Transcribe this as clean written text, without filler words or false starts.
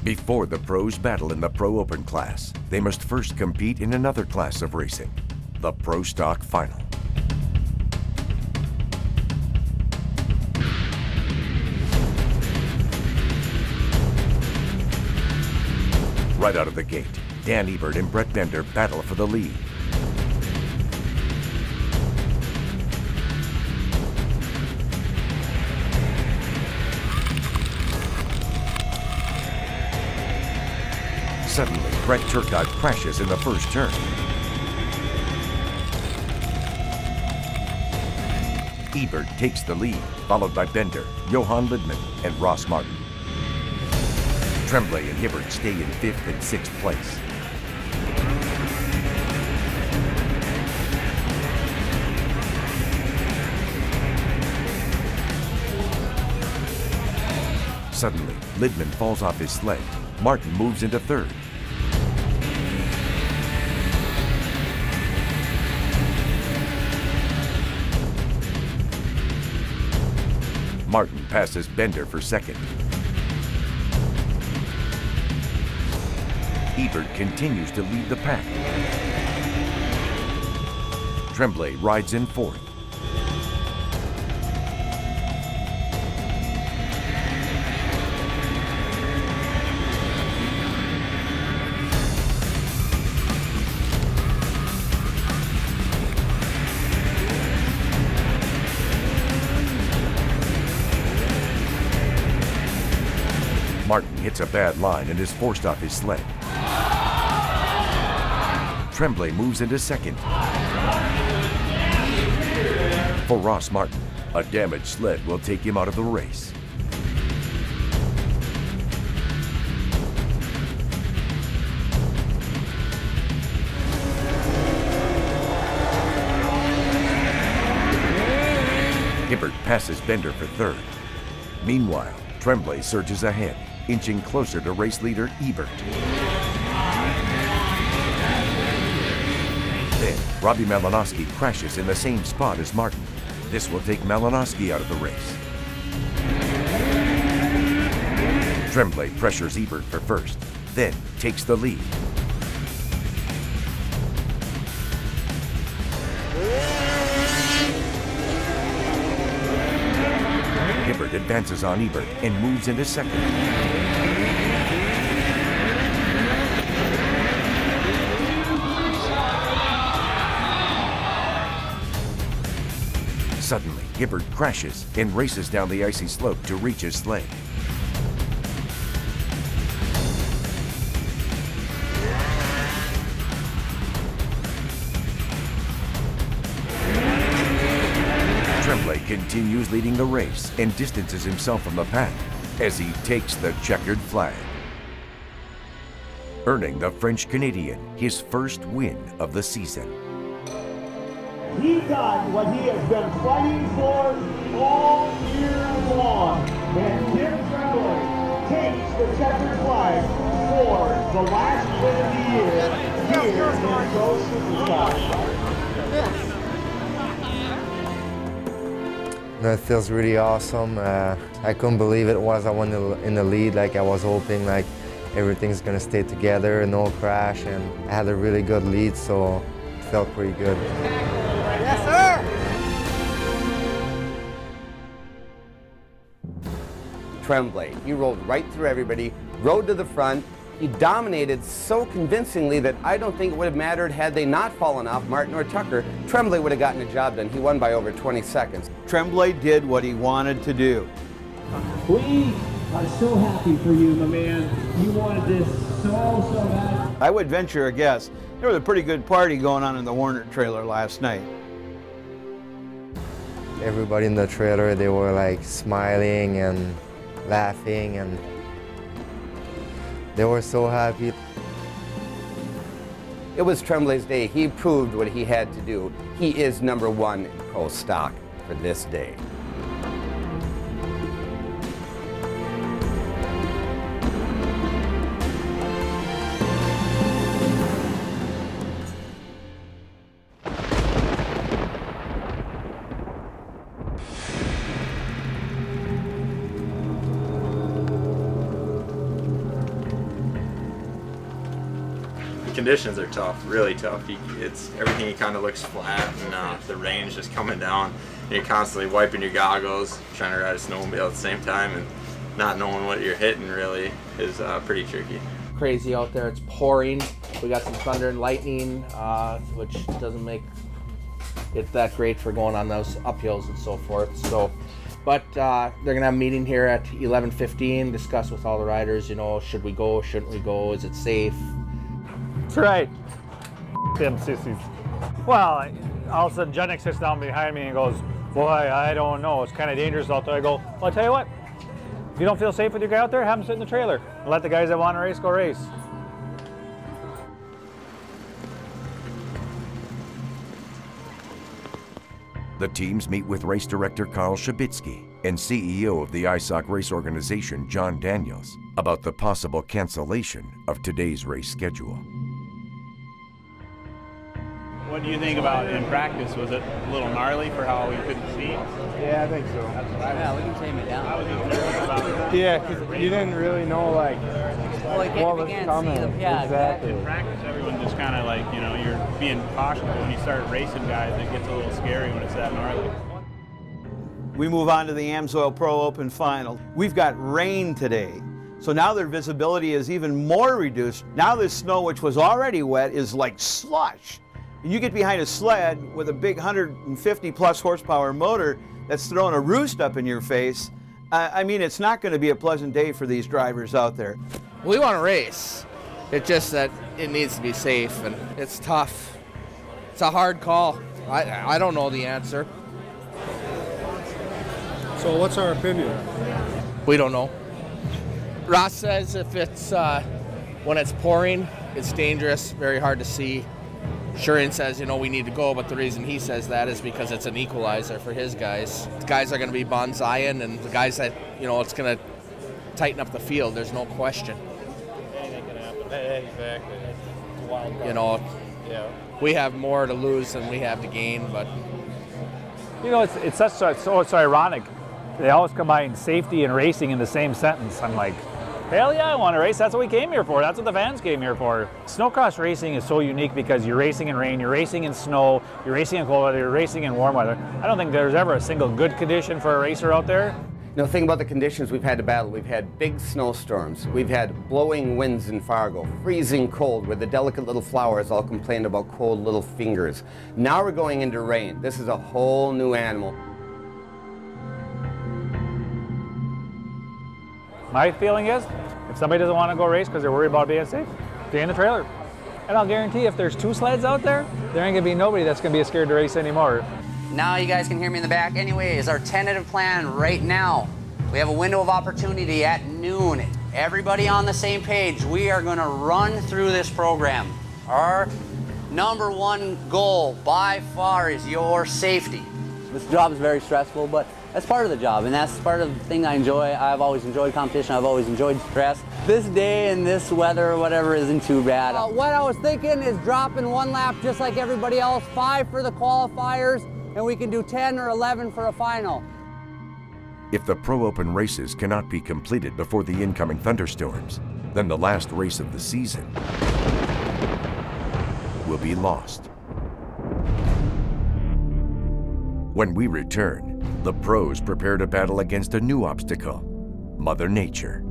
Before the pros battle in the Pro Open class, they must first compete in another class of racing, the Pro Stock Final. Right out of the gate, Dan Ebert and Brett Bender battle for the lead. Suddenly, Brett Turcotte crashes in the first turn. Ebert takes the lead, followed by Bender, Johan Lidman, and Ross Martin. Tremblay and Hibbert stay in 5th and 6th place. Suddenly, Lidman falls off his sled. Martin moves into 3rd. Martin passes Bender for 2nd. Ebert continues to lead the pack. Tremblay rides in 4th. Martin hits a bad line and is forced off his sled. Tremblay moves into 2nd. For Ross Martin, a damaged sled will take him out of the race. Hibbert passes Bender for 3rd. Meanwhile, Tremblay surges ahead, inching closer to race leader Ebert. Then, Robbie Malinowski crashes in the same spot as Martin. This will take Malinowski out of the race. Tremblay pressures Ebert for 1st, then takes the lead. Hibbert advances on Ebert and moves into 2nd. Suddenly, Hibbert crashes and races down the icy slope to reach his sled. Tremblay continues leading the race and distances himself from the pack as he takes the checkered flag, earning the French-Canadian his first win of the season. He got what he has been fighting for all year long, and Tim Tremblay takes the checkered flag for the last win of the year here in Pro Superstock. It feels really awesome. I couldn't believe it was I won in the lead. Like I was hoping like everything's gonna stay together, no crash, and I had a really good lead, so it felt pretty good. Yes, sir! Tremblay, he rolled right through everybody, rode to the front. He dominated so convincingly that I don't think it would have mattered had they not fallen off Martin or Tucker. Tremblay would have gotten the job done. He won by over 20 seconds. Tremblay did what he wanted to do. We are so happy for you, my man. You wanted this so bad. I would venture a guess, there was a pretty good party going on in the Warner trailer last night. Everybody in the trailer, they were like smiling and laughing, and they were so happy. It was Tremblay's day. He proved what he had to do. He is #1 in Pro Stock for this day. conditions are tough, really tough. Everything kind of looks flat, and the rain's just coming down. And you're constantly wiping your goggles, trying to ride a snowmobile at the same time, and not knowing what you're hitting really is pretty tricky. Crazy out there. It's pouring. We got some thunder and lightning, which doesn't make it that great for going on those uphills and so forth. So, but they're gonna have a meeting here at 11:15, discuss with all the riders. You know, should we go? Shouldn't we go? Is it safe? That's right. Them sissies. Well, all of a sudden, Jennick sits down behind me and goes, "Boy, I don't know. It's kind of dangerous out there." I go, "Well, I'll tell you what. If you don't feel safe with your guy out there, have him sit in the trailer and let the guys that want to race go race." The teams meet with race director Carl Shabitsky and CEO of the ISOC race organization John Daniels about the possible cancellation of today's race schedule. What do you think about in practice? Was it a little gnarly for how we couldn't see? Yeah, I think so. Yeah, we can tame it down. I was nervous about that. Yeah, because you didn't really know like what was coming. Yeah, exactly. In practice, everyone just kind of like, you know, you're being cautious. But when you start racing guys, it gets a little scary when it's that gnarly. We move on to the AMSOIL Pro Open Final. We've got rain today, so now their visibility is even more reduced. Now this snow, which was already wet, is like slush. And you get behind a sled with a big 150 plus horsepower motor that's throwing a roost up in your face. I mean, it's not going to be a pleasant day for these drivers out there. We want to race. It's just that it needs to be safe, and it's tough. It's a hard call. I don't know the answer. So what's our opinion? We don't know. Ross says if it's when it's pouring, it's dangerous, very hard to see. Shurian says, you know, we need to go, but the reason he says that is because it's an equalizer for his guys. The guys are going to be bonsaiing, and the guys that, you know, it's going to tighten up the field. There's no question. Anything can happen. Exactly. It's a wild card. You know, yeah. We have more to lose than we have to gain, but You know, it's so ironic. They always combine safety and racing in the same sentence. I'm like, hell yeah, I want to race. That's what we came here for. That's what the fans came here for. Snowcross racing is so unique because you're racing in rain, you're racing in snow, you're racing in cold weather, you're racing in warm weather. I don't think there's ever a single good condition for a racer out there. You know, think about the conditions we've had to battle. We've had big snowstorms. We've had blowing winds in Fargo, freezing cold, where the delicate little flowers all complained about cold little fingers. Now we're going into rain. This is a whole new animal. My feeling is, if somebody doesn't want to go race because they're worried about being safe, stay in the trailer. And I'll guarantee if there's 2 sleds out there, there ain't gonna be nobody that's gonna be scared to race anymore. Now you guys can hear me in the back. Anyways, our tentative plan right now, we have a window of opportunity at noon. Everybody on the same page. We are gonna run through this program. Our #1 goal by far is your safety. This job is very stressful, but that's part of the job, and that's part of the thing I enjoy. I've always enjoyed competition. I've always enjoyed stress. This day and this weather or whatever isn't too bad. What I was thinking is dropping 1 lap just like everybody else, 5 for the qualifiers, and we can do 10 or 11 for a final. If the Pro Open races cannot be completed before the incoming thunderstorms, then the last race of the season will be lost. When we return, the pros prepare to battle against a new obstacle, Mother Nature.